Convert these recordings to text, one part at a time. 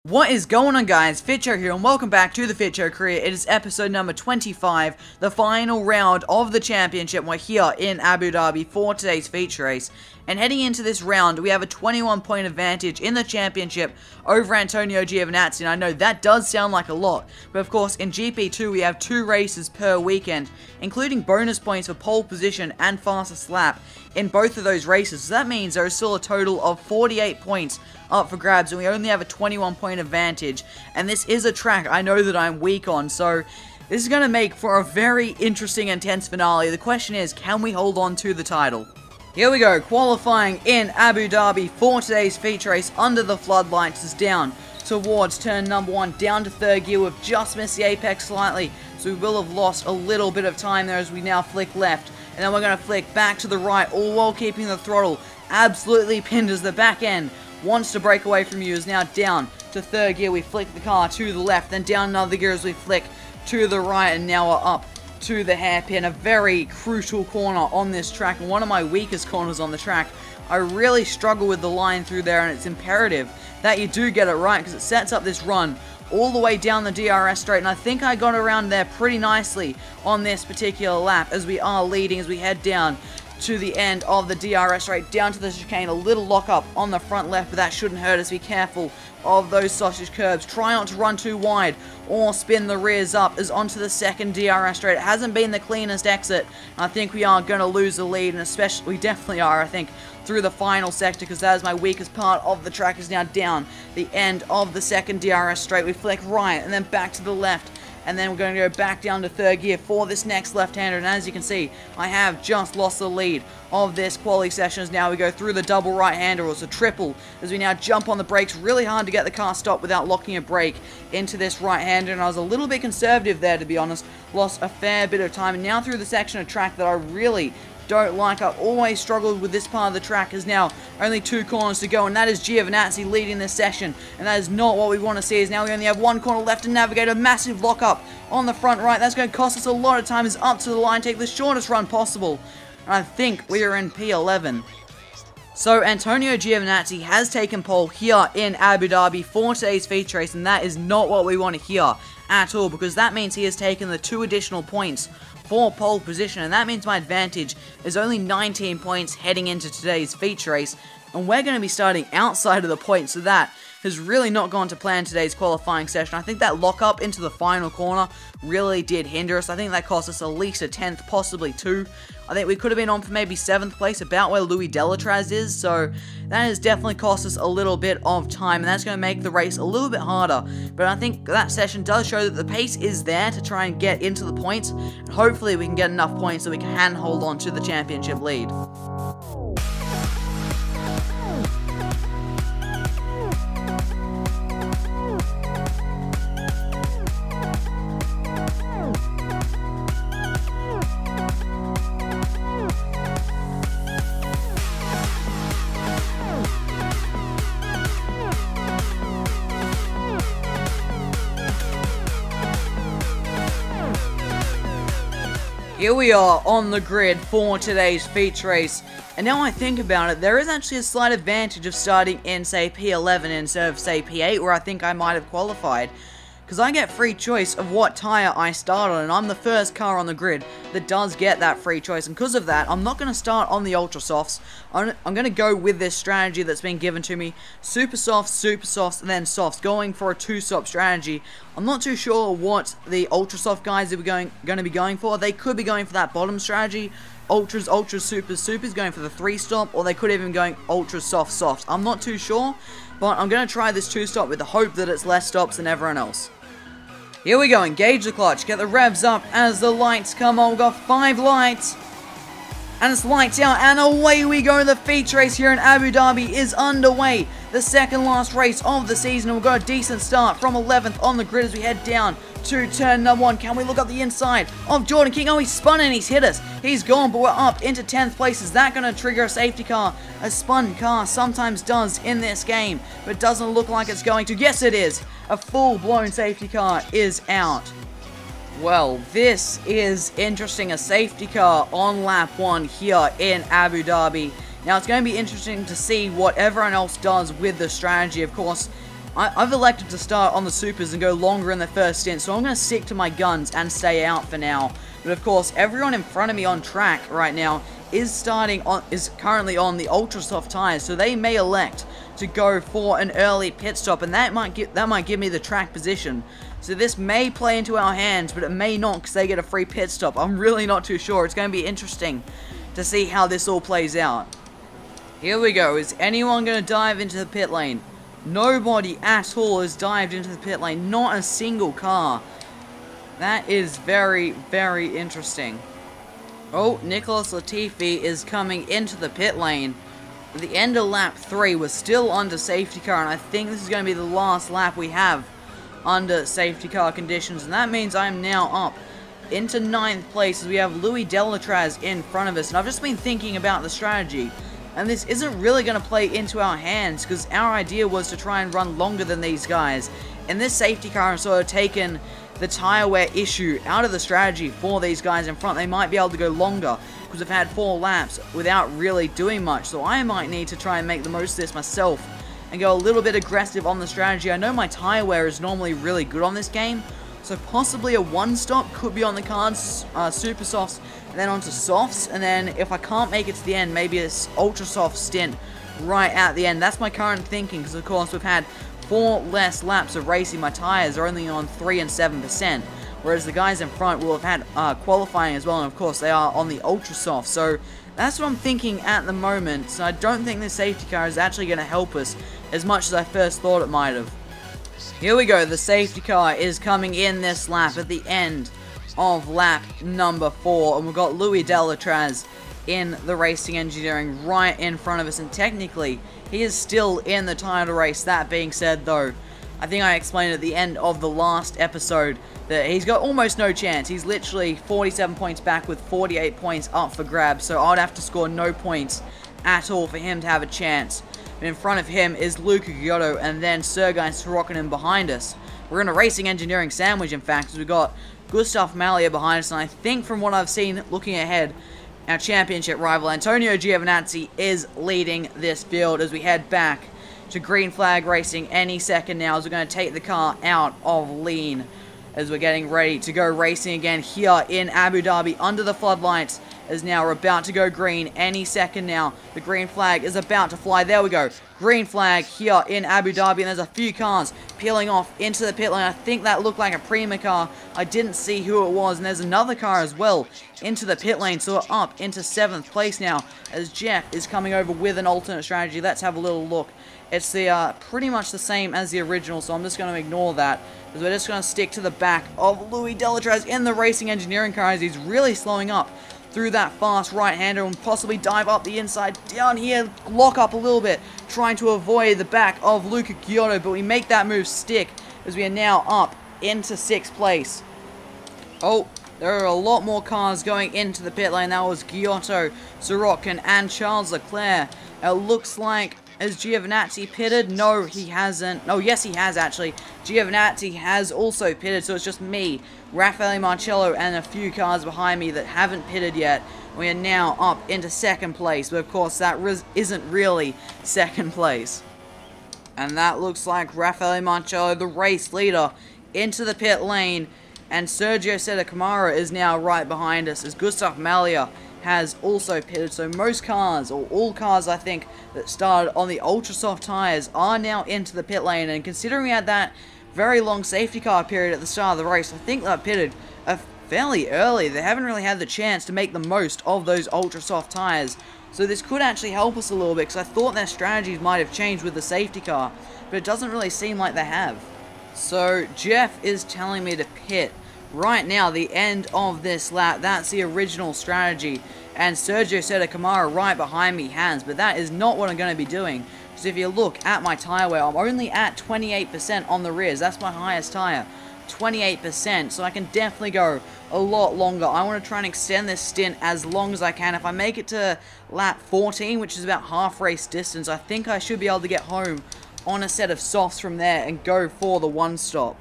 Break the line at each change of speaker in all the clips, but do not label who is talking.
What is going on, guys? Fitcho here, and welcome back to the Fitcho Career. It is episode number 25, the final round of the championship. We're here in Abu Dhabi for today's feature race. And heading into this round, we have a 21-point advantage in the championship over Antonio Giovinazzi. And I know that does sound like a lot, but of course, in GP2, we have 2 races per weekend, including bonus points for pole position and fastest lap in both of those races. So that means there is still a total of 48 points up for grabs, and we only have a 21-point advantage. And this is a track I know that I'm weak on, so this is going to make for a very interesting, intense finale. The question is, can we hold on to the title? Here we go, qualifying in Abu Dhabi for today's feature race under the floodlights is down towards turn number 1, down to third gear. We've just missed the apex slightly, so we will have lost a little bit of time there as we now flick left. And then we're going to flick back to the right, all while keeping the throttle absolutely pinned as the back end wants to break away from you. Is now down to third gear. We flick the car to the left, then down another gear as we flick to the right, and now we're up to the hairpin. A very crucial corner on this track, and one of my weakest corners on the track. I really struggle with the line through there, and it's imperative that you do get it right, because it sets up this run all the way down the DRS straight, and I think I got around there pretty nicely on this particular lap as we are leading as we head down to the end of the DRS straight, down to the chicane. A little lock up on the front left, but that shouldn't hurt us. Be careful of those sausage curbs. Try not to run too wide or spin the rears up as onto the second DRS straight. It hasn't been the cleanest exit. I think we are going to lose the lead, and especially, we definitely are, I think, through the final sector, because that is my weakest part of the track. Is now down the end of the second DRS straight. We flick right and then back to the left, and then we're going to go back down to third gear for this next left-hander. And as you can see, I have just lost the lead of this quali session as now we go through the double right-hander, or it's a triple, as we now jump on the brakes. Really hard to get the car stopped without locking a brake into this right-hander, and I was a little bit conservative there, to be honest. Lost a fair bit of time, and now through the section of track that I really don't like. I've always struggled with this part of the track. Is now only 2 corners to go, and that is Giovinazzi leading this session, and that is not what we want to see. Is now we only have 1 corner left to navigate. A massive lockup on the front right. That's going to cost us a lot of time. Is up to the line, take the shortest run possible, and I think we are in P11. So Antonio Giovinazzi has taken pole here in Abu Dhabi for today's feature race, and that is not what we want to hear at all, because that means he has taken the 2 additional points for pole position, and that means my advantage is only 19 points heading into today's feature race, and we're going to be starting outside of the point, so that has really not gone to plan today's qualifying session. I think that lock-up into the final corner really did hinder us. I think that cost us at least a 10th, possibly 2. I think we could have been on for maybe 7th place, about where Louis Delatraz is, so that has definitely cost us a little bit of time, and that's going to make the race a little bit harder. But I think that session does show that the pace is there to try and get into the points, and hopefully we can get enough points so we can hold on to the championship lead. Here we are on the grid for today's feature race, and now I think about it, there is actually a slight advantage of starting in, say, P11 instead of, say, P8, where I think I might have qualified, because I get free choice of what tyre I start on, and I'm the first car on the grid that does get that free choice, and because of that, I'm not going to start on the Ultra Softs. I'm going to go with this strategy that's been given to me: Super Softs, and then Softs, going for a 2-stop strategy. I'm not too sure what the Ultra Soft guys are going to be going for. They could be going for that bottom strategy, Ultras, Supers, going for the 3-stop, or they could even going Ultra Soft. I'm not too sure, but I'm going to try this 2-stop with the hope that it's less stops than everyone else. Here we go, engage the clutch, get the revs up as the lights come on. We've got 5 lights, and it's lights out, and away we go. The feature race here in Abu Dhabi is underway. The second last race of the season, and we've got a decent start from 11th on the grid as we head down to turn number 1. Can we look up the inside of Jordan King? Oh, he's spun and he's hit us. He's gone, but we're up into 10th place. Is that going to trigger a safety car? A spun car sometimes does in this game, but it doesn't look like it's going to. Yes, it is. A full-blown safety car is out. Well, this is interesting. A safety car on lap 1 here in Abu Dhabi. Now, it's going to be interesting to see what everyone else does with the strategy. Of course, I've elected to start on the supers and go longer in the first stint, so I'm going to stick to my guns and stay out for now. But of course, everyone in front of me on track right now is currently on the ultra soft tires, so they may elect to go for an early pit stop, and that might give me the track position. So this may play into our hands, but it may not, because they get a free pit stop. I'm really not too sure. It's going to be interesting to see how this all plays out. Here we go. Is anyone going to dive into the pit lane? Nobody at all has dived into the pit lane. Not a single car. That is very, very interesting. Oh, Nicholas Latifi is coming into the pit lane. At the end of lap 3, we're still under safety car, and I think this is going to be the last lap we have under safety car conditions, and that means I'm now up into 9th place as we have Louis Delatraz in front of us. And I've just been thinking about the strategy, and this isn't really going to play into our hands, because our idea was to try and run longer than these guys. And this safety car has sort of taken the tire wear issue out of the strategy for these guys in front. They might be able to go longer because they've had 4 laps without really doing much. So I might need to try and make the most of this myself and go a little bit aggressive on the strategy. I know my tire wear is normally really good on this game, so possibly a 1-stop could be on the cards, super softs, and then onto softs, and then if I can't make it to the end, maybe a ultra soft stint right at the end. That's my current thinking, because of course we've had 4 less laps of racing. My tires are only on 3 and 7%, whereas the guys in front will have had qualifying as well, and of course they are on the ultra soft. So that's what I'm thinking at the moment. So I don't think this safety car is actually going to help us as much as I first thought it might have. Here we go, the safety car is coming in this lap at the end of lap number 4, and we've got Louis Delatraz in the racing engineering right in front of us, and technically he is still in the title race. That being said though, I think I explained at the end of the last episode that he's got almost no chance. He's literally 47 points back with 48 points up for grabs, so I'd have to score no points at all for him to have a chance. In front of him is Luca Giotto, and then Sergei Sorokin behind us. We're in a racing engineering sandwich, in fact, as we've got Gustav Malia behind us, and I think from what I've seen looking ahead, our championship rival Antonio Giovinazzi is leading this field as we head back to green flag racing any second now, as we're going to take the car out of lean as we're getting ready to go racing again here in Abu Dhabi under the floodlights. As now we're about to go green any second now. The green flag is about to fly. There we go. Green flag here in Abu Dhabi, and there's a few cars peeling off into the pit lane. I think that looked like a Prima car. I didn't see who it was, and there's another car as well into the pit lane. So we're up into 7th place now as Jeff is coming over with an alternate strategy. Let's have a little look. It's the pretty much the same as the original, so I'm just going to ignore that, because we're just going to stick to the back of Louis Delatraz in the racing engineering car as he's really slowing up through that fast right-hander and possibly dive up the inside down here, lock up a little bit, trying to avoid the back of Luca Giotto, but we make that move stick as we are now up into 6th place. Oh, there are a lot more cars going into the pit lane. That was Giotto, Sorokin, and Charles Leclerc. It looks like, has Giovinazzi pitted? No, he hasn't. Oh, yes, he has, actually. Giovinazzi has also pitted, so it's just me, Raffaele Marcello, and a few cars behind me that haven't pitted yet. We are now up into 2nd place, but of course, that isn't really 2nd place. And that looks like Raffaele Marcello, the race leader, into the pit lane, and Sergio Sedecamara is now right behind us, as Gustav Malia has also pitted. So most cars, or all cars I think, that started on the ultra soft tires are now into the pit lane, and considering we had that very long safety car period at the start of the race, I think that pitted fairly early. They haven't really had the chance to make the most of those ultra soft tires, so this could actually help us a little bit, because I thought their strategies might have changed with the safety car, but it doesn't really seem like they have. So Jeff is telling me to pit right now, the end of this lap. That's the original strategy, and Sergio Sedecamara right behind me has, but that is not what I'm going to be doing, because if you look at my tire wear, I'm only at 28% on the rears. That's my highest tire, 28%, so I can definitely go a lot longer. I want to try and extend this stint as long as I can. If I make it to lap 14, which is about half race distance, I think I should be able to get home on a set of softs from there and go for the 1-stop.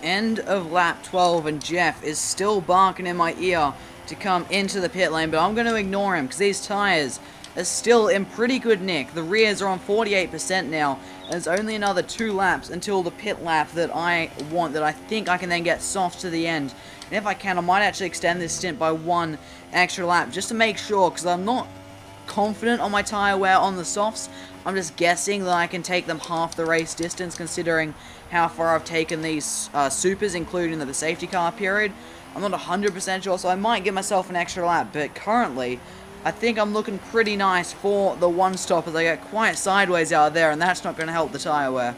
End of lap 12, and Jeff is still barking in my ear to come into the pit lane, but I'm going to ignore him because these tires are still in pretty good nick. The rears are on 48% now. There's only another 2 laps until the pit lap that I want, that I think I can then get soft to the end. And if I can, I might actually extend this stint by 1 extra lap just to make sure, because I'm not confident on my tyre wear on the softs. I'm just guessing that I can take them half the race distance, considering how far I've taken these supers, including the safety car period. I'm not 100% sure, so I might give myself an extra lap, but currently I think I'm looking pretty nice for the one stop as I get quite sideways out there, and that's not going to help the tyre wear.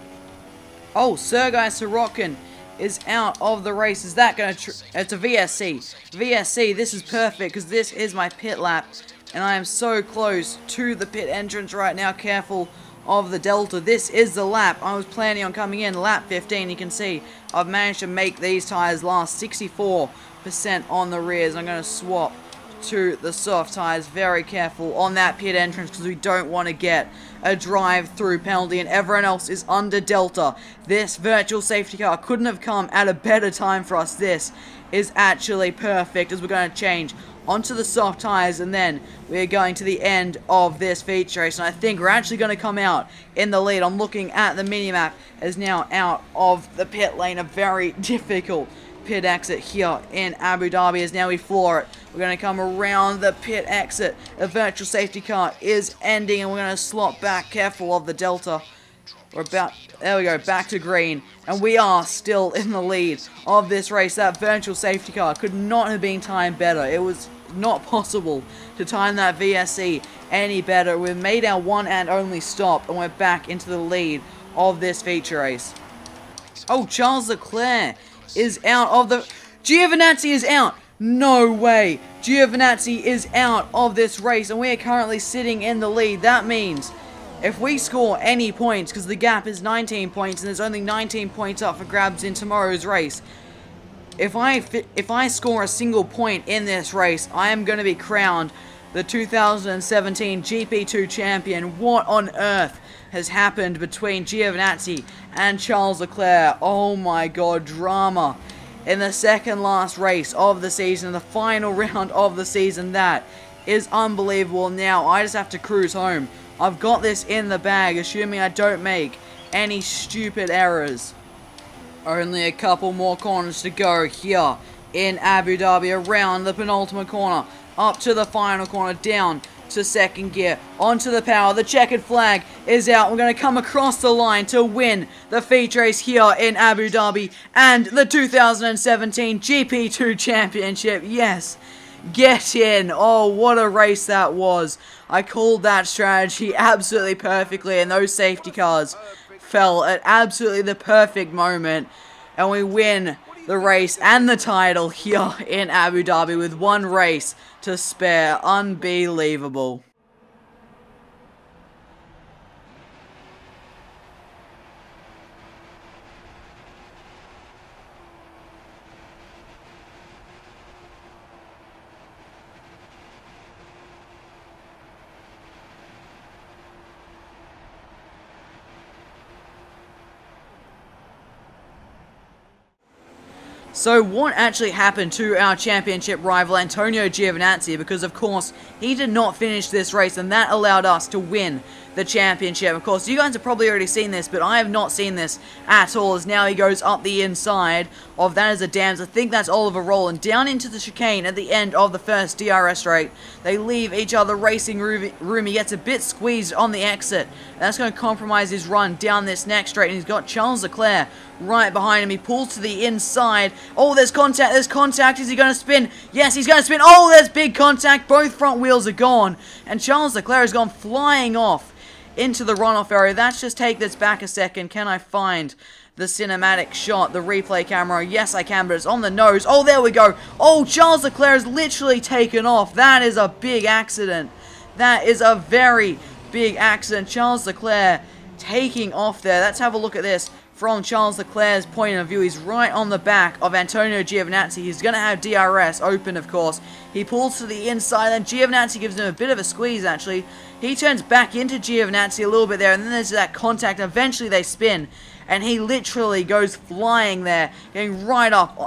Oh, Sergei Sorokin is out of the race. Is that going to... It's a VSC. VSC, this is perfect because this is my pit lap, and I am so close to the pit entrance right now. Careful of the delta. This is the lap. I was planning on coming in lap 15. You can see I've managed to make these tyres last 64% on the rears. I'm going to swap to the soft tyres. Very careful on that pit entrance because we don't want to get a drive-through penalty, and everyone else is under delta. This virtual safety car couldn't have come at a better time for us. This is actually perfect as we're going to change onto the soft tyres, and then we're going to the end of this feature race, and I think we're actually going to come out in the lead. I'm looking at the minimap as now out of the pit lane. A very difficult pit exit here in Abu Dhabi as now we floor it. We're going to come around the pit exit. A virtual safety car is ending, and we're going to slot back. Careful of the delta. We're about, there we go, back to green, and we are still in the lead of this race. That virtual safety car could not have been timed better. It was not possible to time that VSC any better. We've made our one and only stop, and we're back into the lead of this feature race. Oh, Charles Leclerc is out of the... Giovinazzi is out! No way! Giovinazzi is out of this race, and we are currently sitting in the lead. That means if we score any points, because the gap is 19 points, and there's only 19 points up for grabs in tomorrow's race, if I score a single point in this race, I am going to be crowned the 2017 GP2 champion. What on earth has happened between Giovinazzi and Charles Leclerc? Oh my god, drama in the second last race of the season, the final round of the season. That is unbelievable. Now I just have to cruise home. I've got this in the bag, assuming I don't make any stupid errors. Only a couple more corners to go here in Abu Dhabi. Around the penultimate corner, up to the final corner, down to second gear, onto the power. The checkered flag is out. We're going to come across the line to win the feature race here in Abu Dhabi and the 2017 GP2 Championship. Yes, get in. Oh, what a race that was. I called that strategy absolutely perfectly, and those safety cars fell at absolutely the perfect moment, and we win the race and the title here in Abu Dhabi with one race to spare. Unbelievable. So what actually happened to our championship rival Antonio Giovinazzi? Because of course he did not finish this race, and that allowed us to win the championship. Of course you guys have probably already seen this, but I have not seen this at all, as now he goes up the inside of that is a dams. I think that's Oliver Rowland down into the chicane at the end of the first DRS straight. They leave each other racing room. He gets a bit squeezed on the exit. That's going to compromise his run down this next straight, and he's got Charles Leclerc right behind him. He pulls to the inside. Oh, there's contact. There's contact. Is he going to spin? Yes, he's going to spin. Oh, there's big contact. Both front wheels are gone, and Charles Leclerc has gone flying off into the runoff area. Let's just take this back a second. Can I find the cinematic shot, the replay camera? Yes, I can, but it's on the nose. Oh, there we go. Oh, Charles Leclerc has literally taken off. That is a big accident. That is a very big accident. Charles Leclerc taking off there. Let's have a look at this from Charles Leclerc's point of view. He's right on the back of Antonio Giovinazzi. He's going to have DRS open, of course. He pulls to the inside, and Giovinazzi gives him a bit of a squeeze, actually. He turns back into Giovinazzi a little bit there, and then there's that contact. Eventually they spin, and he literally goes flying there, getting right up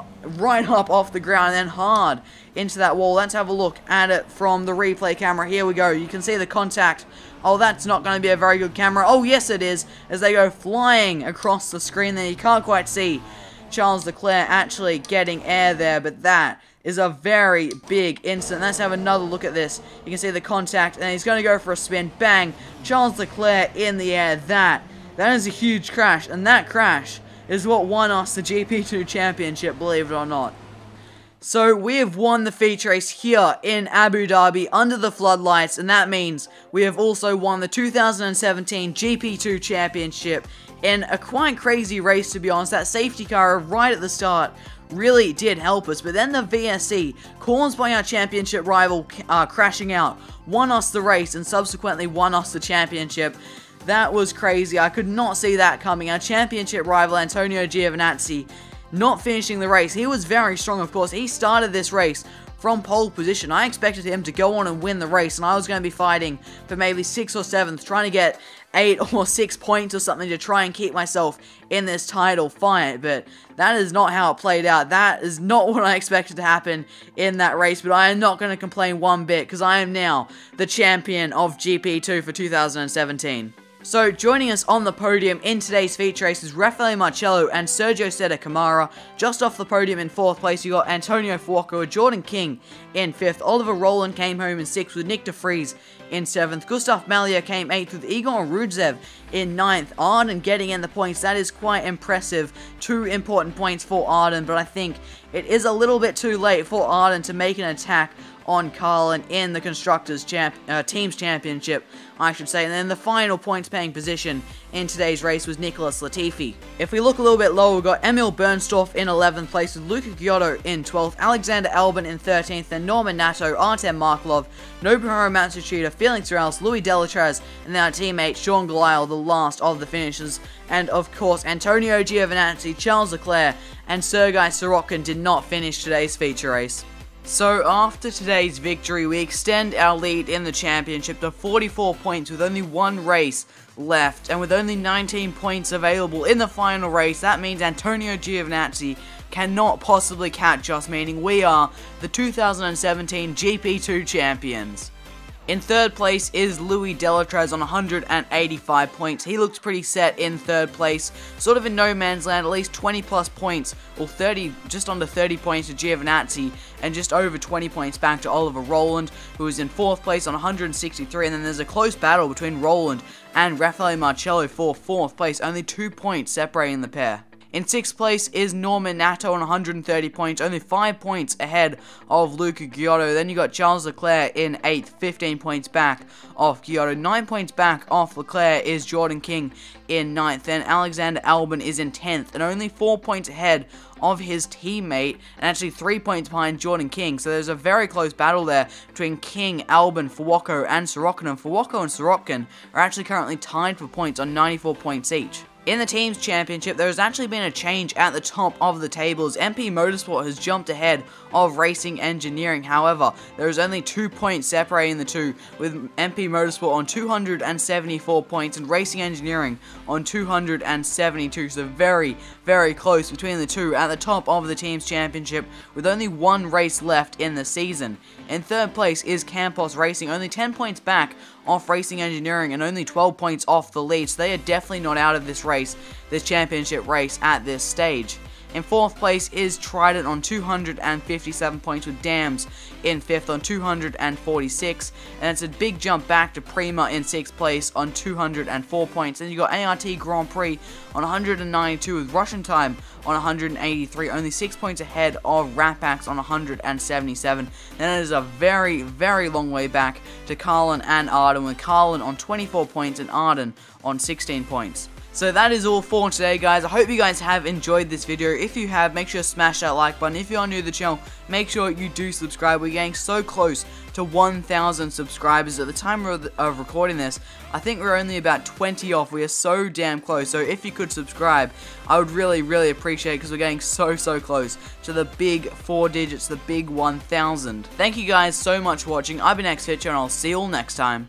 off the ground and then hard into that wall. Let's have a look at it from the replay camera. Here we go. You can see the contact. Oh, that's not going to be a very good camera. Oh, yes it is, as they go flying across the screen there. You can't quite see Charles Leclerc actually getting air there, but that is a very big incident. Let's have another look at this. You can see the contact, and he's going to go for a spin. Bang! Charles Leclerc in the air. That is a huge crash, and that crash is what won us the GP2 Championship, believe it or not. So, we have won the feature race here in Abu Dhabi under the floodlights, and that means we have also won the 2017 GP2 Championship in a quite crazy race, to be honest. That safety car right at the start really did help us, but then the VSC, caused by our championship rival crashing out, won us the race and subsequently won us the championship. That was crazy. I could not see that coming. Our championship rival, Antonio Giovinazzi, not finishing the race. He was very strong, of course. He started this race from pole position. I expected him to go on and win the race, and I was going to be fighting for maybe 6th or 7th, trying to get 8 or 6 points or something to try and keep myself in this title fight, but that is not how it played out. That is not what I expected to happen in that race, but I am not going to complain one bit, because I am now the champion of GP2 for 2017. So, joining us on the podium in today's feature race is Raffaele Marcello and Sergio Seta Camara. Just off the podium in 4th place, you got Antonio Fuoco and Jordan King in 5th. Oliver Rowland came home in 6th with Nick de Vries in 7th. Gustav Malia came 8th with Igor Rudzev in 9th. Arden getting in the points. That is quite impressive. 2 important points for Arden, but I think it is a little bit too late for Arden to make an attack on Carlin in the Constructors Teams Championship, I should say. And then the final points-paying position in today's race was Nicholas Latifi. If we look a little bit lower, we've got Emil Bernstorff in 11th place with Luca Giotto in 12th, Alexander Albon in 13th, then Norman Nato, Artem Markelov, Nobuharu Matsushita, Felix Rous, Louis Delatraz, and then our teammate Sean Glisle, the last of the finishers. And of course, Antonio Giovinazzi, Charles Leclerc, and Sergei Sorokin did not finish today's feature race. So after today's victory, we extend our lead in the championship to 44 points with only 1 race left, and with only 19 points available in the final race. That means Antonio Giovinazzi cannot possibly catch us, meaning we are the 2017 GP2 champions. In 3rd place is Louis Delatraz on 185 points. He looks pretty set in 3rd place, sort of in no man's land, at least 20 plus points, or 30, just under 30 points to Giovinazzi, and just over 20 points back to Oliver Rowland, who is in 4th place on 163, and then there's a close battle between Rowland and Raffaele Marcello for 4th place, only 2 points separating the pair. In 6th place is Norman Nato on 130 points, only 5 points ahead of Luca Giotto. Then you got Charles Leclerc in 8th, 15 points back off Giotto. 9 points back off Leclerc is Jordan King in 9th. Then Alexander Albon is in 10th, and only 4 points ahead of his teammate, and actually 3 points behind Jordan King. So there's a very close battle there between King, Albon, Fuoco, and Sorokin. And Fuoco and Sorokin are actually currently tied for points on 94 points each. In the Teams Championship, there has actually been a change at the top of the tables. MP Motorsport has jumped ahead of Racing Engineering. However, there is only 2 points separating the two, with MP Motorsport on 274 points and Racing Engineering on 272. So very, very close between the two at the top of the Teams Championship, with only 1 race left in the season. In 3rd place is Campos Racing, only 10 points back off Racing Engineering and only 12 points off the lead, so they are definitely not out of this race, this championship race at this stage. In 4th place is Trident on 257 points, with Dams in 5th on 246, and it's a big jump back to Prima in 6th place on 204 points. Then you got ART Grand Prix on 192 with Russian Time on 183, only 6 points ahead of Rapax on 177. Then it is a very, very long way back to Carlin and Arden, with Carlin on 24 points and Arden on 16 points. So that is all for today, guys. I hope you guys have enjoyed this video. If you have, make sure to smash that like button. If you are new to the channel, make sure you do subscribe. We're getting so close to 1,000 subscribers. At the time of recording this, I think we're only about 20 off. We are so damn close. So if you could subscribe, I would really, really appreciate it, because we're getting so close to the big 4 digits, the big 1,000. Thank you guys so much for watching. I've been Fitcho, and I'll see you all next time.